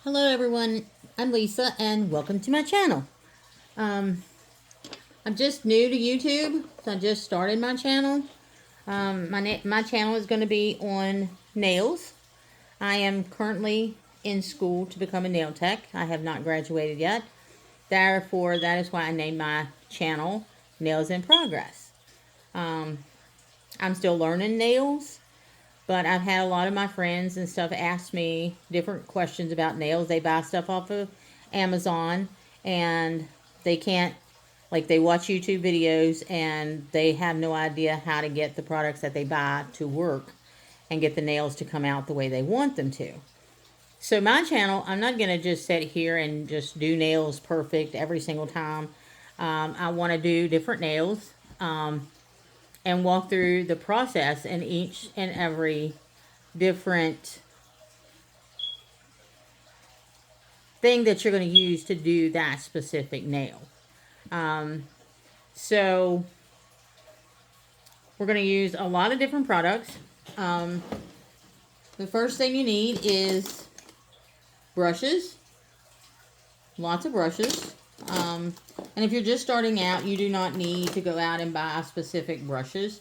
Hello everyone, I'm Lisa and welcome to my channel. Um, I'm just new to YouTube, so I just started my channel. My channel is going to be on nails. I am currently in school to become a nail tech. I have not graduated yet. Therefore, that is why I named my channel Nails in Progress. Um, I'm still learning nails. But I've had a lot of my friends and stuff ask me different questions about nails. They buy stuff off of Amazon and they can't, like, they watch YouTube videos and they have no idea how to get the products that they buy to work and get the nails to come out the way they want them to. So my channel, I'm not going to just sit here and just do nails perfect every single time. I want to do different nails. And walk through the process in each and every different thing that you're going to use to do that specific nail. Um, so we're going to use a lot of different products. Um, the first thing you need is brushes, lots of brushes. And if you're just starting out, you do not need to go out and buy specific brushes.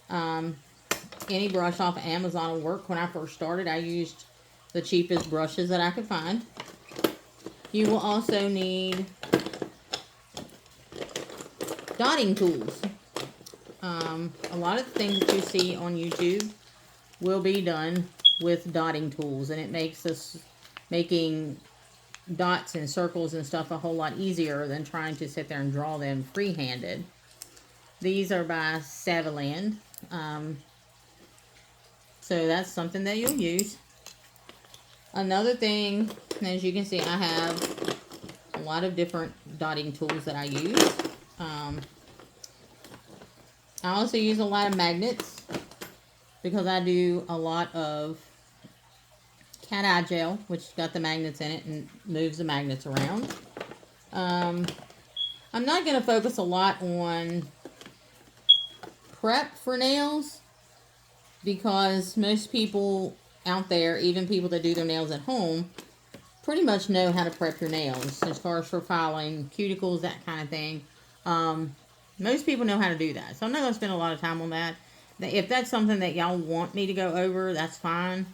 Um, any brush off of Amazon will work. When I first started, I used the cheapest brushes that I could find. You will also need dotting tools. A lot of the things that you see on YouTube will be done with dotting tools, and it makes us making dots and circles and stuff a whole lot easier than trying to sit there and draw them free-handed. These are by Savaland, so that's something that you'll use. Another thing, as you can see, I have a lot of different dotting tools that I use. I also use a lot of magnets because I do a lot of cat eye gel, which got the magnets in it and moves the magnets around. I'm not going to focus a lot on prep for nails because most people out there, even people that do their nails at home, pretty much know how to prep your nails as far as for filing, cuticles, that kind of thing. Most people know how to do that. So I'm not going to spend a lot of time on that. If that's something that y'all want me to go over, that's fine.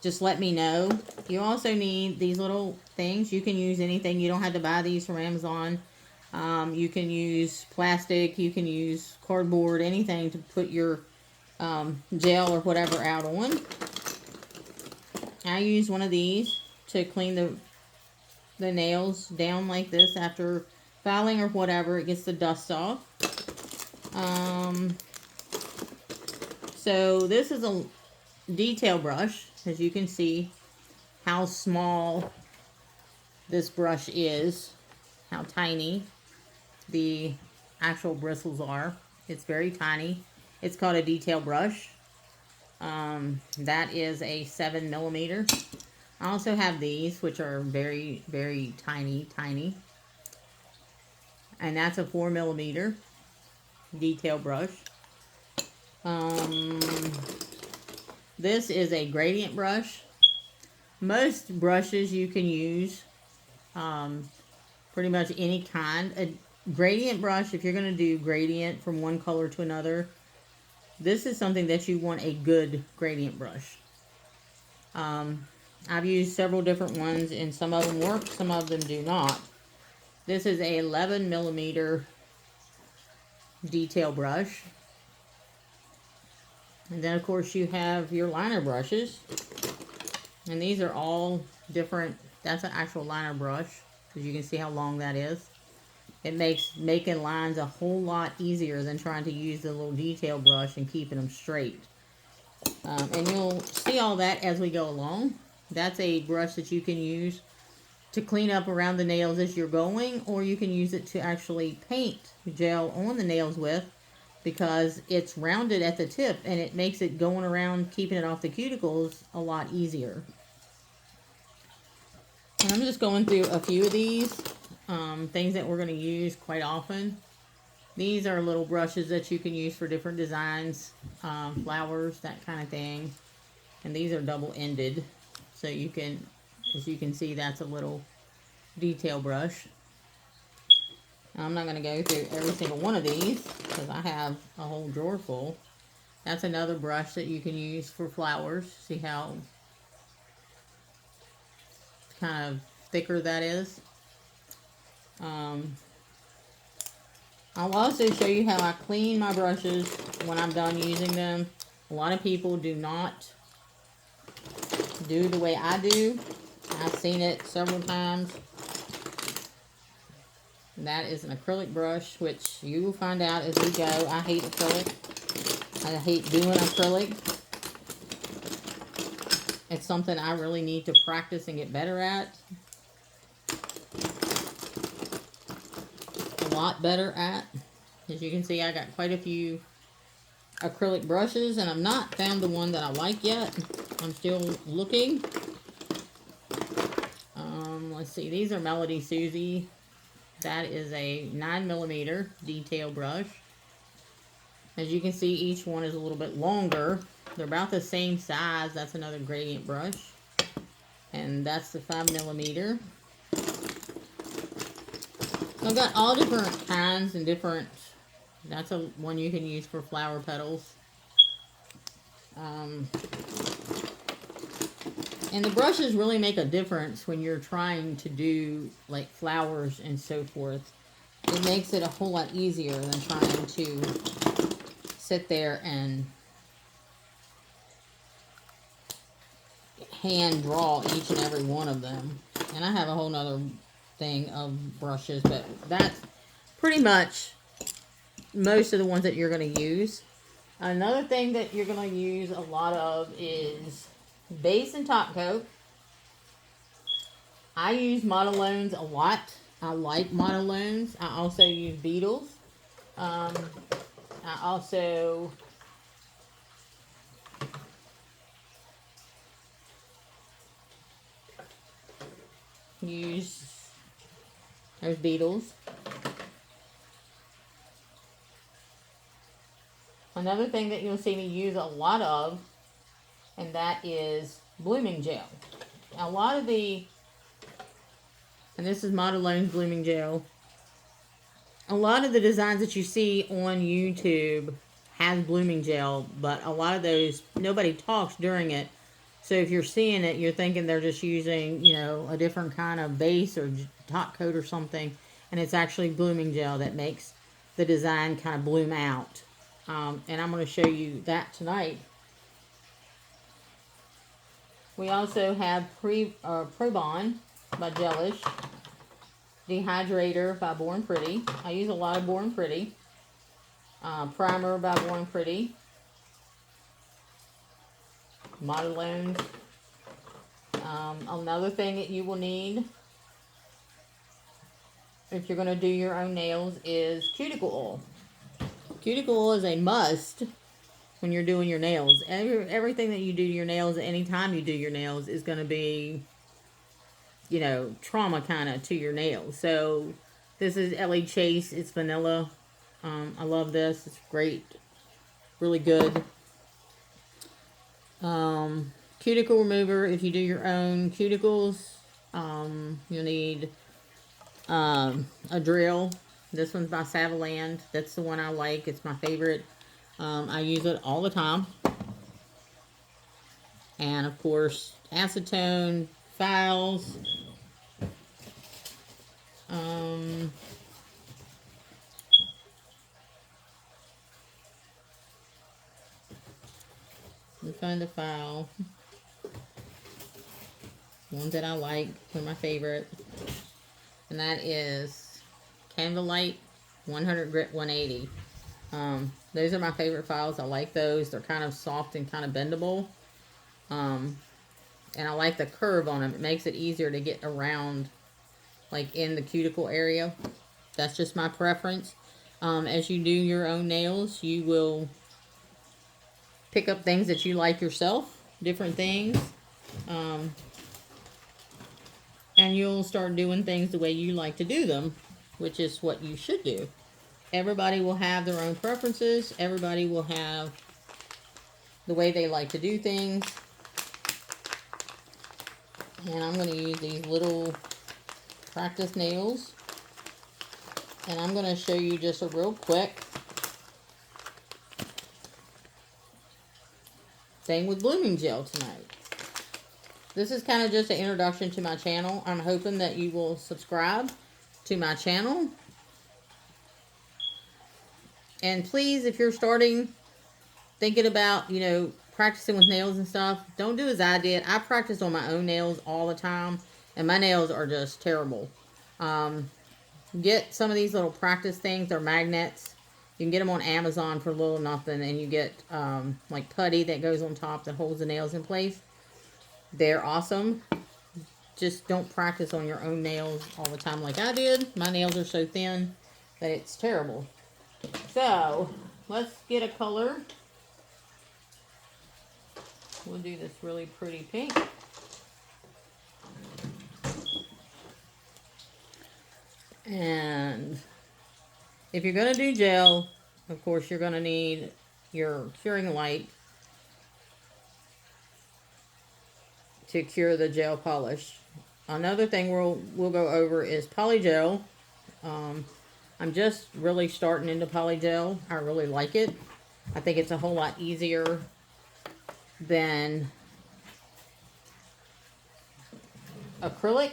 Just let me know. You also need these little things. You can use anything. You don't have to buy these from Amazon. You can use plastic. You can use cardboard, anything to put your gel or whatever out on. I use one of these to clean the nails down like this after filing or whatever. It gets the dust off. So this is a detail brush. As you can see how small this brush is, how tiny the actual bristles are. It's very tiny. It's called a detail brush. That is a 7mm. I also have these, which are very, very tiny. And that's a 4mm detail brush. This is a gradient brush. Most brushes you can use pretty much any kind. A gradient brush, if you're going to do gradient from one color to another, this is something that you want a good gradient brush. I've used several different ones, and some of them work, some of them do not. This is a 11mm detail brush. And then, of course, you have your liner brushes. And these are all different. That's an actual liner brush, because you can see how long that is. It makes making lines a whole lot easier than trying to use the little detail brush and keeping them straight. And you'll see all that as we go along. That's a brush that you can use to clean up around the nails as you're going, or you can use it to actually paint gel on the nails with, because it's rounded at the tip and it makes it going around keeping it off the cuticles a lot easier. And I'm just going through a few of these things that we're going to use quite often. These are little brushes that you can use for different designs, flowers, that kind of thing. And these are double-ended, so you can As you can see, that's a little detail brush. I'm not going to go through every single one of these because I have a whole drawer full. That's another brush that you can use for flowers. See how kind of thicker that is? I'll also show you how I clean my brushes when I'm done using them. A lot of people do not do the way I do. I've seen it several times. That is an acrylic brush, which you will find out as we go. I hate acrylic. I hate doing acrylic. It's something I really need to practice and get better at. A lot better at. As you can see, I got quite a few acrylic brushes, and I've not found the one that I like yet. I'm still looking. Let's see. These are Melody Susie. That is a 9mm detail brush. As you can see, each one is a little bit longer. They're about the same size. That's another gradient brush. And that's the 5mm. So I've got all different kinds and different... That's a one you can use for flower petals. And the brushes really make a difference when you're trying to do like flowers and so forth. It makes it a whole lot easier than trying to sit there and hand draw each and every one of them. And I have a whole nother thing of brushes, but that's pretty much most of the ones that you're going to use. Another thing that you're going to use a lot of is base and top coat. I use Modelones a lot. I like Modelones. I also use Beetles. I also use, there's Beetles. Another thing that you'll see me use a lot of, and that is blooming gel. Now, a lot of the, and this is Modelone's blooming gel. A lot of the designs that you see on YouTube has blooming gel, but a lot of those, nobody talks during it. So if you're seeing it, you're thinking they're just using, you know, a different kind of base or top coat or something. And it's actually blooming gel that makes the design kind of bloom out. And I'm going to show you that tonight. We also have Pro-Bond by Gelish, Dehydrator by Born Pretty. I use a lot of Born Pretty. Primer by Born Pretty. Modelones. Another thing that you will need if you're going to do your own nails is cuticle oil. Cuticle oil is a must when you're doing your nails. Everything that you do to your nails, anytime you do your nails, is going to be, you know, trauma kind of to your nails. So this is Ellie Chase. It's vanilla. I love this. It's great. Really good. Cuticle remover. If you do your own cuticles, you'll need a drill. This one's by Savaland. That's the one I like. It's my favorite. I use it all the time. And of course, acetone, files. Let me find the file. Ones that I like, they're my favorite. And that is Canvalite 100 Grit 180. Those are my favorite files. I like those. They're kind of soft and kind of bendable. And I like the curve on them. It makes it easier to get around, like in the cuticle area. That's just my preference. As you do your own nails, you will pick up things that you like yourself, different things. And you'll start doing things the way you like to do them, which is what you should do. Everybody will have their own preferences. Everybody will have the way they like to do things. And I'm going to use these little practice nails. And I'm going to show you just a real quick thing with blooming gel tonight. This is kind of just an introduction to my channel. I'm hoping that you will subscribe to my channel. And please, if you're thinking about, practicing with nails and stuff, don't do as I did. I practiced on my own nails all the time, and my nails are just terrible. Get some of these little practice things. They're magnets. You can get them on Amazon for little nothing, and you get like putty that goes on top that holds the nails in place. They're awesome. Just don't practice on your own nails all the time like I did. My nails are so thin that it's terrible. So, let's get a color. We'll do this really pretty pink. And if you're going to do gel, of course, you're going to need your curing light to cure the gel polish. Another thing we'll go over is polygel. I'm just really starting into polygel. I really like it. I think it's a whole lot easier than acrylic.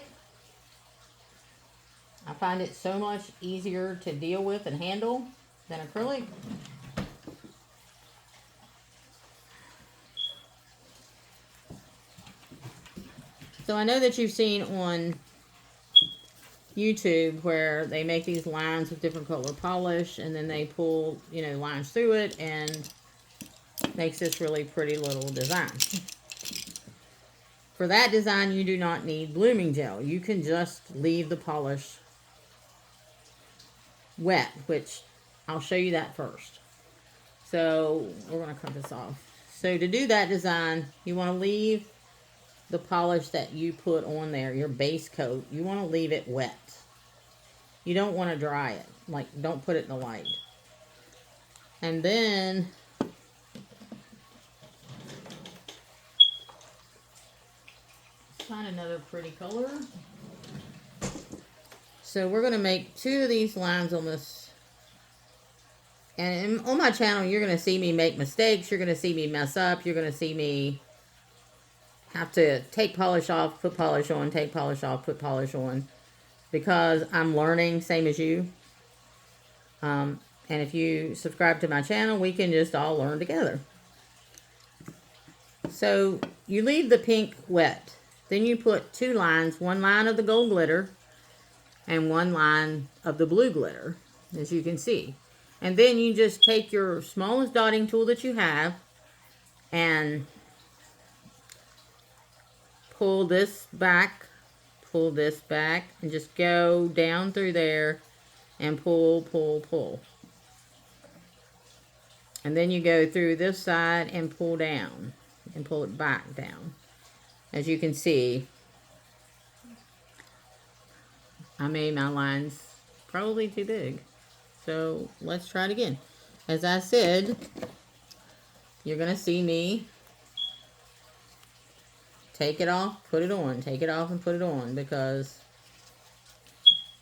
I find it so much easier to deal with and handle than acrylic. So I know that you've seen on YouTube where they make these lines with different color polish, and then they pull, lines through it and makes this really pretty little design. For that design, you do not need blooming gel. You can just leave the polish wet, which I'll show you that first. So we're going to cut this off. So to do that design, you want to leave the polish that you put on there, your base coat, you want to leave it wet. You don't want to dry it. Like, don't put it in the light. And then find another pretty color. So we're going to make 2 of these lines on this. And on my channel, you're going to see me make mistakes. You're going to see me mess up. You're going to see me have to take polish off, put polish on, take polish off, put polish on. Because I'm learning, same as you. And if you subscribe to my channel, we can just all learn together. So you leave the pink wet. Then you put 2 lines, 1 line of the gold glitter and 1 line of the blue glitter, as you can see. And then you just take your smallest dotting tool that you have and pull this back, and just go down through there and pull, pull, pull. And then you go through this side and pull down and pull it back down. As you can see, I made my lines probably too big. So let's try it again. As I said, you're going to see me take it off, put it on, take it off and put it on, because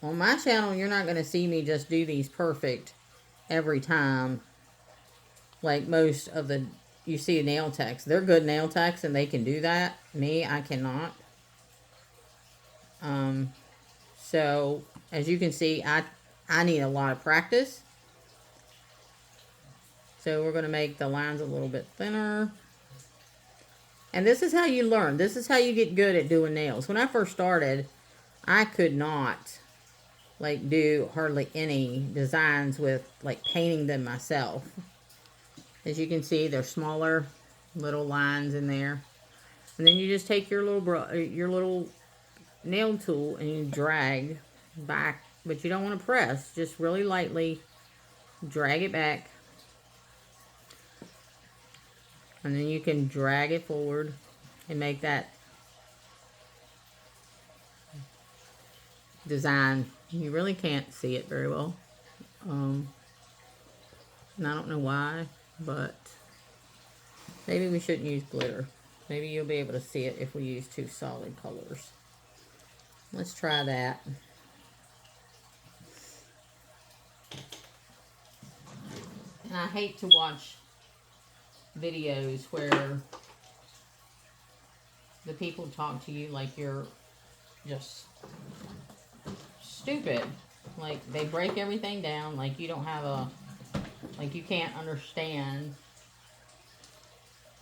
on my channel, you're not going to see me just do these perfect every time. Like most of you see nail techs. They're good nail techs and they can do that. Me, I cannot. So as you can see, I need a lot of practice. So we're going to make the lines a little bit thinner. And this is how you learn. This is how you get good at doing nails. When I first started, I could not do hardly any designs with painting them myself. As you can see, they're smaller little lines in there. And then you just take your little nail tool and you drag back, but you don't want to press, just really lightly drag it back. And then you can drag it forward and make that design. You really can't see it very well. And I don't know why, but maybe we shouldn't use glitter. Maybe you'll be able to see it if we use two solid colors. Let's try that. And I hate to watch videos where the people talk to you like you're just stupid. Like they break everything down like you don't have a, like you can't understand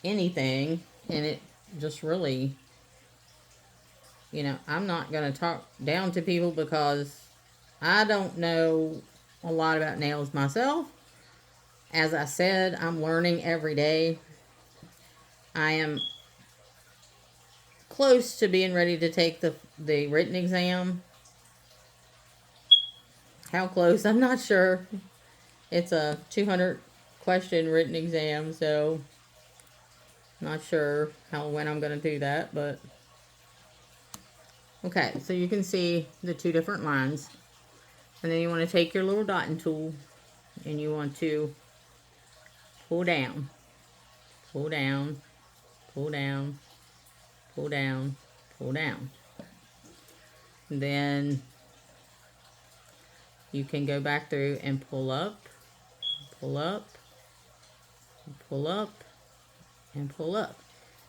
anything, and it just really, you know, I'm not going to talk down to people because I don't know a lot about nails myself. As I said, I'm learning every day. I am close to being ready to take the written exam. How close? I'm not sure. It's a 200 question written exam, so not sure when I'm going to do that, but okay, so you can see the two different lines. And then you want to take your little dotting tool and you want to pull down, pull down, pull down, pull down, pull down. And then you can go back through and pull up, pull up, pull up, and pull up.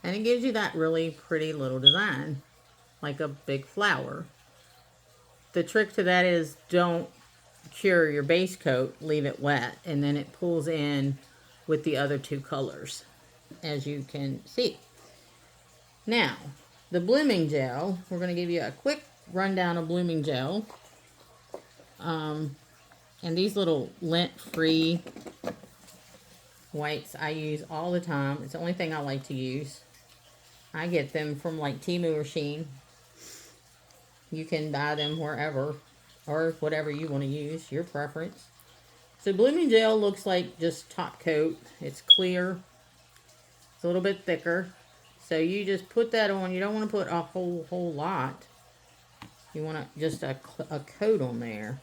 And it gives you that really pretty little design, like a big flower. The trick to that is don't cure your base coat, leave it wet, and then it pulls in with the other two colors, as you can see. Now, the blooming gel, we're going to give you a quick rundown of blooming gel. And these little lint-free whites I use all the time. It's the only thing I like to use. I get them from like Temu or Shein. You can buy them wherever, or whatever you want to use, your preference. So blooming gel looks like just top coat. It's clear. It's a little bit thicker. So you just put that on. You don't want to put a whole lot. You want just a coat on there.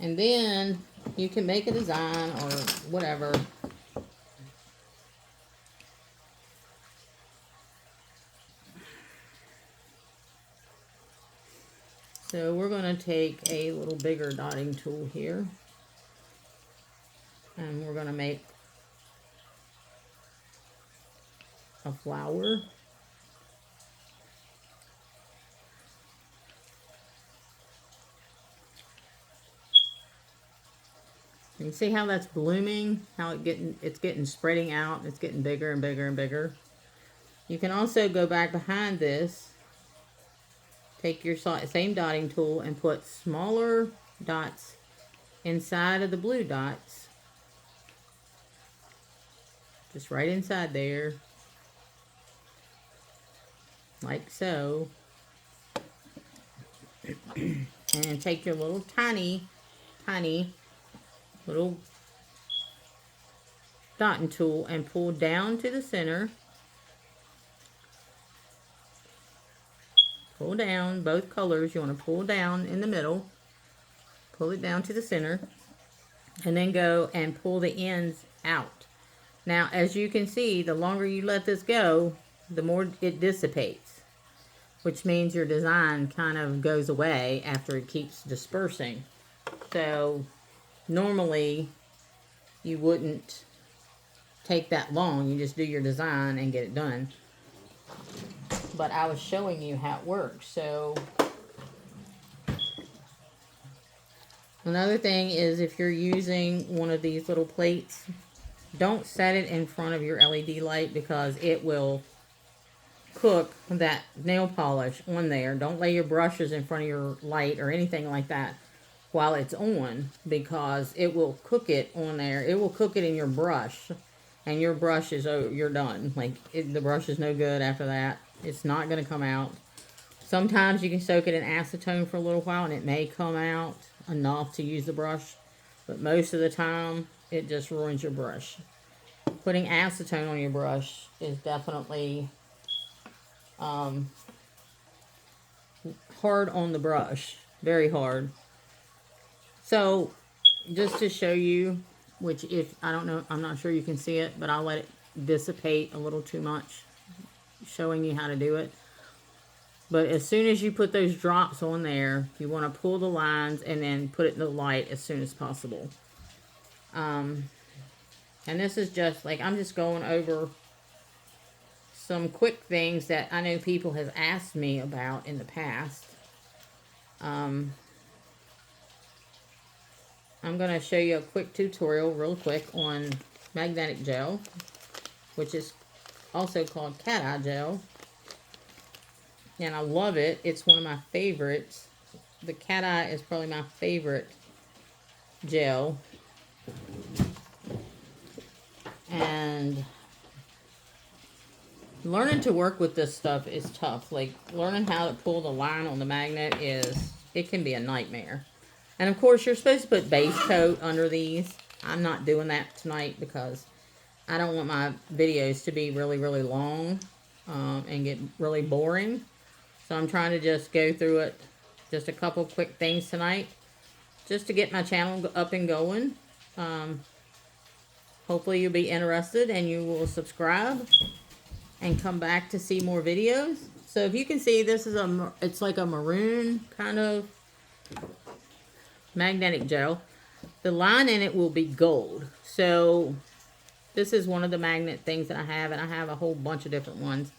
And then you can make a design or whatever. So we're going to take a little bigger dotting tool here. And we're going to make a flower. You can see how that's blooming, how it's getting spreading out, it's getting bigger and bigger and bigger. You can also go back behind this, take your same dotting tool and put smaller dots inside of the blue dots. Just right inside there, like so. And take your little tiny little dotting tool and pull down to the center. Pull down both colors. You want to pull down in the middle, pull it down to the center, and then go and pull the ends out. Now, as you can see, the longer you let this go, the more it dissipates, which means your design kind of goes away after it keeps dispersing. So normally you wouldn't take that long. You just do your design and get it done. But I was showing you how it works. So another thing is, if you're using one of these little plates, don't set it in front of your LED light because it will cook that nail polish on there. Don't lay your brushes in front of your light or anything like that while it's on, because it will cook it on there. It will cook it in your brush, and your brush is, oh, you're done. Like, the brush is no good after that. It's not going to come out. Sometimes you can soak it in acetone for a little while and it may come out enough to use the brush, but most of the time it just ruins your brush. Putting acetone on your brush is definitely hard on the brush, very hard. So just to show you, which, if I don't know, I'm not sure you can see it, but I'll let it dissipate a little too much. showing you how to do it. But as soon as you put those drops on there, you want to pull the lines and then put it in the light as soon as possible. And this is just like, I'm just going over some quick things that I know people have asked me about in the past. I'm going to show you a quick tutorial real quick on magnetic gel, which is also called cat eye gel. And I love it. It's one of my favorites. The cat eye is probably my favorite gel. And learning to work with this stuff is tough. Like, learning how to pull the line on the magnet it can be a nightmare. And of course, you're supposed to put base coat under these. I'm not doing that tonight because I don't want my videos to be really, really long and get really boring. So I'm trying to just go through it, just a couple quick things tonight, just to get my channel up and going. Hopefully you'll be interested and you will subscribe and come back to see more videos. So if you can see, this is it's like a maroon kind of magnetic gel. The line in it will be gold. So this is one of the magnet things that I have, and I have a whole bunch of different ones.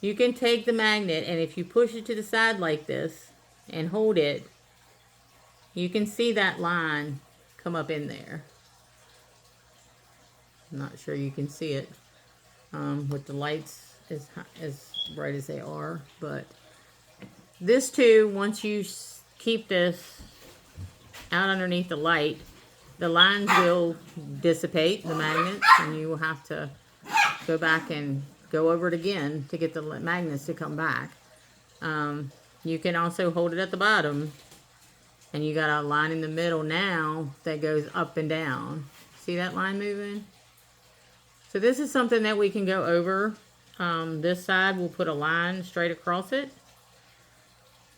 You can take the magnet, and if you push it to the side like this and hold it, you can see that line come up in there. I'm not sure you can see it with the lights as bright as they are, but this too, once you keep this out underneath the light, the lines will dissipate, the magnets, and you will have to go back and go over it again to get the magnets to come back. You can also hold it at the bottom, and you got a line in the middle now that goes up and down. See that line moving? So this is something that we can go over. This side, we'll put a line straight across it.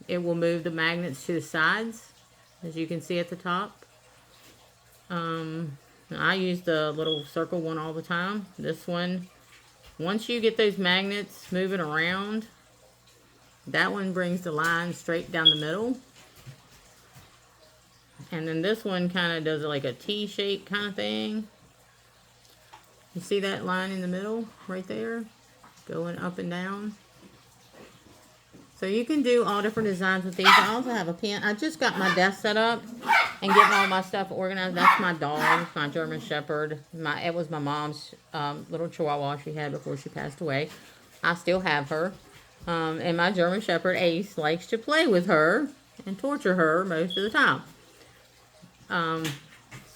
It will move the magnets to the sides, as you can see at the top. I use the little circle one all the time. This one, once you get those magnets moving around, that one brings the line straight down the middle. And then this one kind of does like a T-shape kind of thing. You see that line in the middle right there? Going up and down. So you can do all different designs with these. I also have a pen. I just got my desk set up and getting all my stuff organized. That's my dog, my German Shepherd. It was my mom's little Chihuahua she had before she passed away. I still have her. And my German Shepherd, Ace, likes to play with her and torture her most of the time.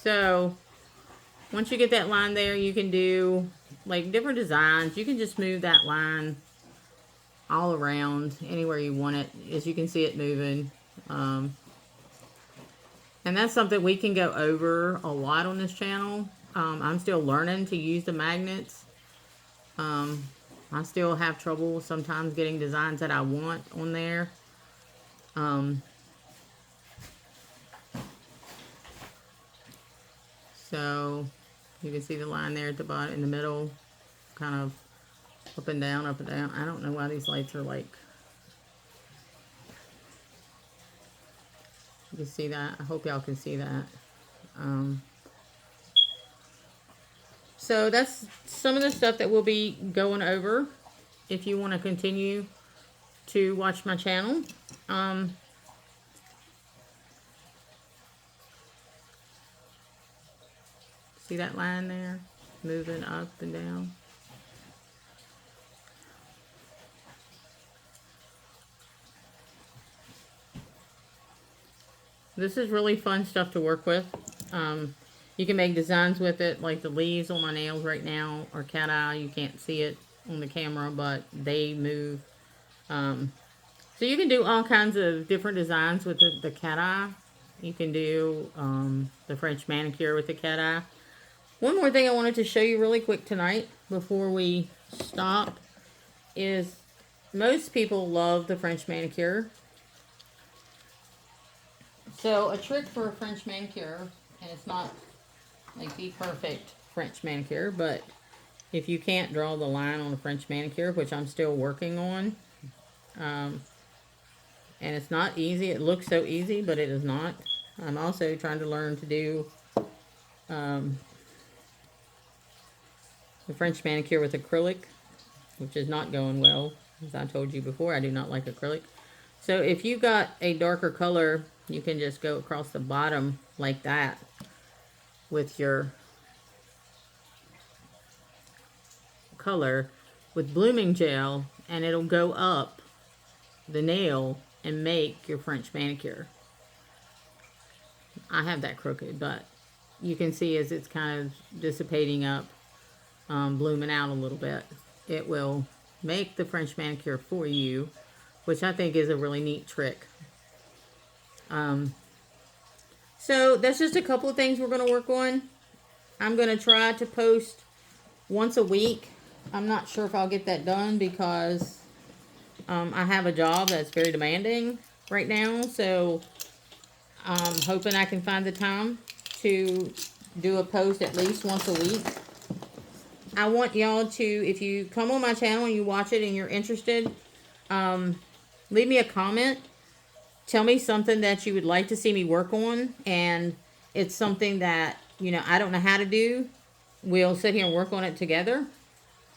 So once you get that line there, you can do like different designs. You can just move that line all around anywhere you want it, as you can see it moving. And that's something we can go over a lot on this channel. I'm still learning to use the magnets. I still have trouble sometimes getting designs that I want on there. So you can see the line there at the bottom, in the middle, kind of up and down, up and down. I don't know why these lights are like, you can see that. I hope y'all can see that. So that's some of the stuff that we'll be going over if you want to continue to watch my channel. See that line there? Moving up and down. This is really fun stuff to work with. You can make designs with it, like the leaves on my nails right now are cat eye. You can't see it on the camera, but they move. So you can do all kinds of different designs with the cat eye. You can do the French manicure with the cat eye. One more thing I wanted to show you really quick tonight before we stop is most people love the French manicure. So a trick for a French manicure, and it's not like the perfect French manicure, but if you can't draw the line on a French manicure, which I'm still working on, and it's not easy. It looks so easy, but it is not. I'm also trying to learn to do the French manicure with acrylic, which is not going well. As I told you before, I do not like acrylic. So if you got a darker color, you can just go across the bottom like that with your color with blooming gel, and it'll go up the nail and make your French manicure. I have that crooked, but you can see as it's kind of dissipating up, blooming out a little bit, it will make the French manicure for you, which I think is a really neat trick. So that's just a couple of things we're going to work on. I'm going to try to post once a week. I'm not sure if I'll get that done because I have a job that's very demanding right now. So I'm hoping I can find the time to do a post at least once a week. I want y'all to, if you come on my channel and you watch it and you're interested, leave me a comment. Tell me something that you would like to see me work on, and it's something that, you know, I don't know how to do. We'll sit here and work on it together.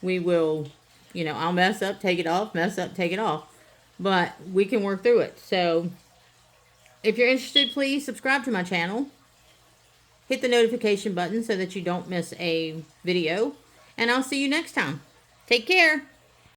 We will, you know, I'll mess up, take it off, mess up, take it off. But we can work through it. So if you're interested, please subscribe to my channel. Hit the notification button so that you don't miss a video. And I'll see you next time. Take care.